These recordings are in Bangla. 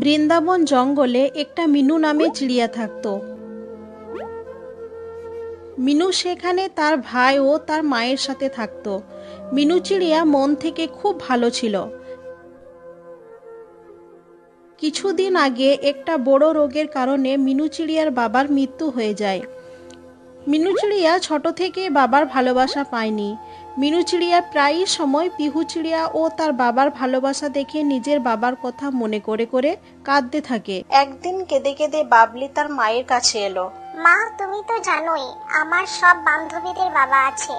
বৃন্দাবন জঙ্গলে একটা মিনু নামে চিড়িয়া থাকতো। মিনু সেখানে তার ভাই ও তার মায়ের সাথে থাকতো। মিনু চিড়িয়া মন থেকে খুব ভালো ছিল। কিছুদিন আগে একটা বড় রোগের কারণে মিনু চিড়িয়ার বাবার মৃত্যু হয়ে যায়। মিনু চিড়িয়া ছোট থেকে বাবার ভালোবাসা পায়নি। মিনু চিড়িয়া প্রায়ই সময় পিহু চিড়িয়া ও তার বাবার ভালোবাসা দেখে নিজের বাবার কথা মনে করে করে কাঁদতে থাকে। একদিন কেঁদে কেঁদে বাবলি তার মায়ের কাছে এলো। মা, তুমি তো জানোই আমার সব বান্ধবীদের বাবা আছে।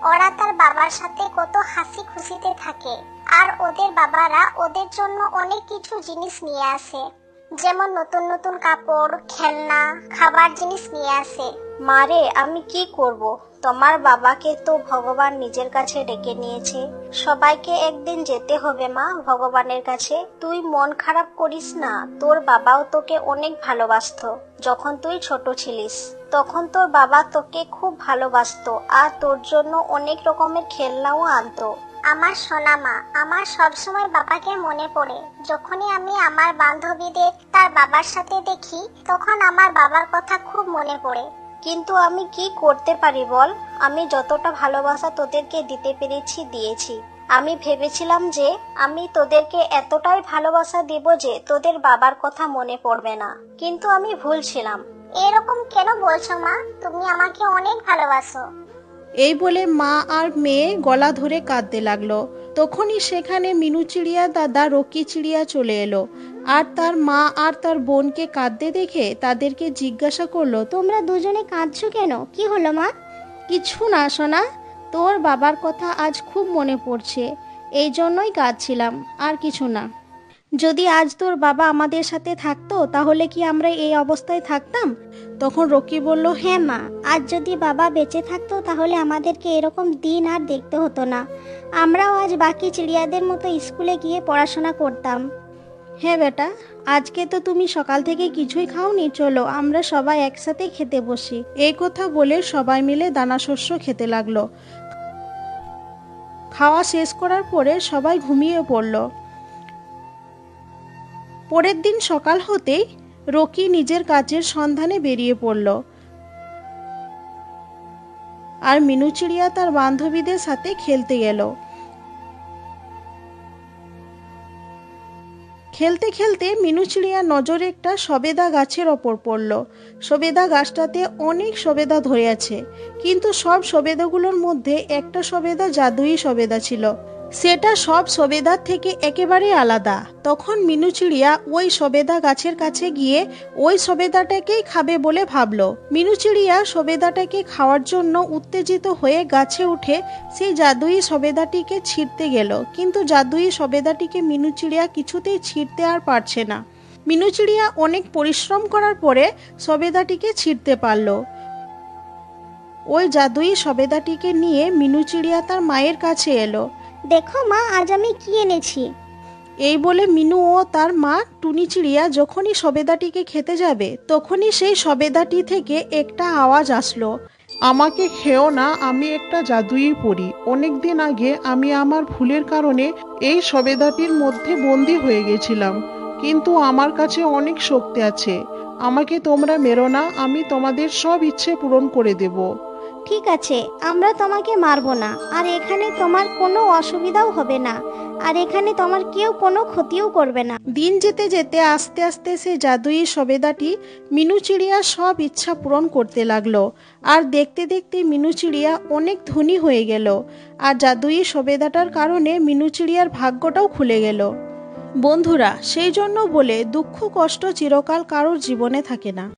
ওরা তার বাবার সাথে কত হাসি খুশিতে থাকে, আর ওদের বাবারা ওদের জন্য অনেক কিছু জিনিস নিয়ে আসে, যেমন নতুন নতুন কাপড়, খেলনা, খাবার জিনিস নিয়ে আসে। মারে, আমি কি করব? তোমার বাবাকে তো ভগবান নিজের কাছে ডেকে নিয়েছে। সবাইকে একদিন যেতে হবে মা ভগবানের কাছে। তুই মন খারাপ করিস না, তোর বাবাও তোকে অনেক ভালোবাসতো। যখন তুই ছোট ছিলিস তখন তোর বাবা তোকে খুব ভালোবাসতো, আর তোর জন্য অনেক রকমের খেলনাও আনতো। আমার সোনা মা, আমার সবসময় বাবাকে মনে পড়ে। যখনই আমি আমার বান্ধবীদের তার বাবার সাথে দেখি, তখন আমার বাবার কথা খুব মনে পড়ে। কিন্তু আমি কি করতে পারি বল? আমি যতটা ভালোবাসা তোদেরকে দিতে পেরেছি দিয়েছি। আমি ভেবেছিলাম যে আমি তোদেরকে এতটাই ভালোবাসা দেব যে তোদের বাবার কথা মনে পড়বে না, কিন্তু আমি ভুল ছিলাম। এরকম কেন বলছো মা? তুমি আমাকে অনেক ভালোবাসো। এই বলে মা আর মেয়ে গলা ধরে কাঁদতে লাগলো। তখনই সেখানে মিনু চিড়িয়া দাদা রকি চিড়িয়া চলে এলো, আর তার মা আর তার বোনকে কাঁদতে দেখে তাদেরকে জিজ্ঞাসা করলো, তোমরা দুজনে কাঁদছো কেন? কি হলো মা? কিছু না সোনা, তোর বাবার কথা আজ খুব মনে পড়ছে, এই জন্যই কাঁদছিলাম, আর কিছু না। যদি আজ তোর বাবা আমাদের সাথে থাকতো তাহলে কি আমরা এই অবস্থায় থাকতাম? তখন রকি বলল, হ্যাঁ মা, আজ যদি বাবা বেঁচে থাকতো তাহলে আমাদেরকে এরকম দিন আর দেখতে হতো না। আমরাও আজ বাকি চিড়িয়াদের মতো স্কুলে গিয়ে পড়াশোনা করতাম। হ্যাঁ বেটা, আজকে তো তুমি সকাল থেকে কিছুই খাওনি, চলো আমরা সবাই একসাথে খেতে বসি। এই কথা বলে সবাই মিলে দানা শস্য খেতে লাগলো। খাওয়া শেষ করার পরে সবাই ঘুমিয়ে পড়ল। পরের দিন সকাল হতেই রকি নিজের কাজের সন্ধানে বেরিয়ে পড়ল, আর মিনু চিড়িয়া তার বান্ধবীদের সাথে খেলতে গেল। খেলতে খেলতে মিনু চিড়িয়ার নজরে একটা সবেদা গাছের ওপর পড়ল। সবেদা গাছটাতে অনেক সবেদা ধরে আছে, কিন্তু সব সবেদাগুলোর মধ্যে একটা সবেদা জাদুই সবেদা ছিল। সেটা সব সবেদার থেকে একেবারে আলাদা। তখন মিনু চিড়িয়া ওই সবেদা গাছের কাছে গিয়ে ওই সবেদাটাকেই খাবে বলে ভাবলো। মিনু চিড়িয়া সবেদাটাকে খাওয়ার জন্য উত্তেজিত হয়ে গাছে উঠে সেই জাদুই সবেদাটিকে ছিঁড়তে গেল, কিন্তু জাদুই সবেদাটিকে মিনু চিড়িয়া কিছুতেই ছিঁড়তে আর পারছে না। মিনু চিড়িয়া অনেক পরিশ্রম করার পরে সবেদাটিকে ছিঁড়তে পারল। ওই জাদুই সবেদাটিকে নিয়ে মিনু চিড়িয়া তার মায়ের কাছে এলো। দেখো মা, আজ আমি কি এনেছি। এই বলে মিনু ও তার মা টুনি চিড়িয়া যখনই সবেদাটিকে খেতে যাবে, তখনই সেই সবেদাটি থেকে একটা আওয়াজ আসলো, আমাকে খেও না, আমি একটা জাদুই পড়ি। অনেকদিন আগে আমি আমার ভুলের কারণে এই সবেদাটির মধ্যে বন্দী হয়ে গেছিলাম, কিন্তু আমার কাছে অনেক শক্তি আছে। আমাকে তোমরা মেরো না, আমি তোমাদের সব ইচ্ছে পূরণ করে দেব। ঠিক আছে, আমরা তোমাকে মারবো না, আর এখানে তোমার কোনো অসুবিধাও হবে না, আর এখানে তোমার কেউ কোনো ক্ষতিও করবে না। দিন যেতে যেতে আস্তে আস্তে সেই জাদুই সবেদাটি মিনু চিড়িয়ার সব ইচ্ছা পূরণ করতে লাগলো, আর দেখতে দেখতে মিনু চিড়িয়া অনেক ধনী হয়ে গেল, আর জাদুই সবেদাটার কারণে মিনু চিড়িয়ার ভাগ্যটাও খুলে গেল। বন্ধুরা, সেই জন্য বলে দুঃখ কষ্ট চিরকাল কারোর জীবনে থাকে না।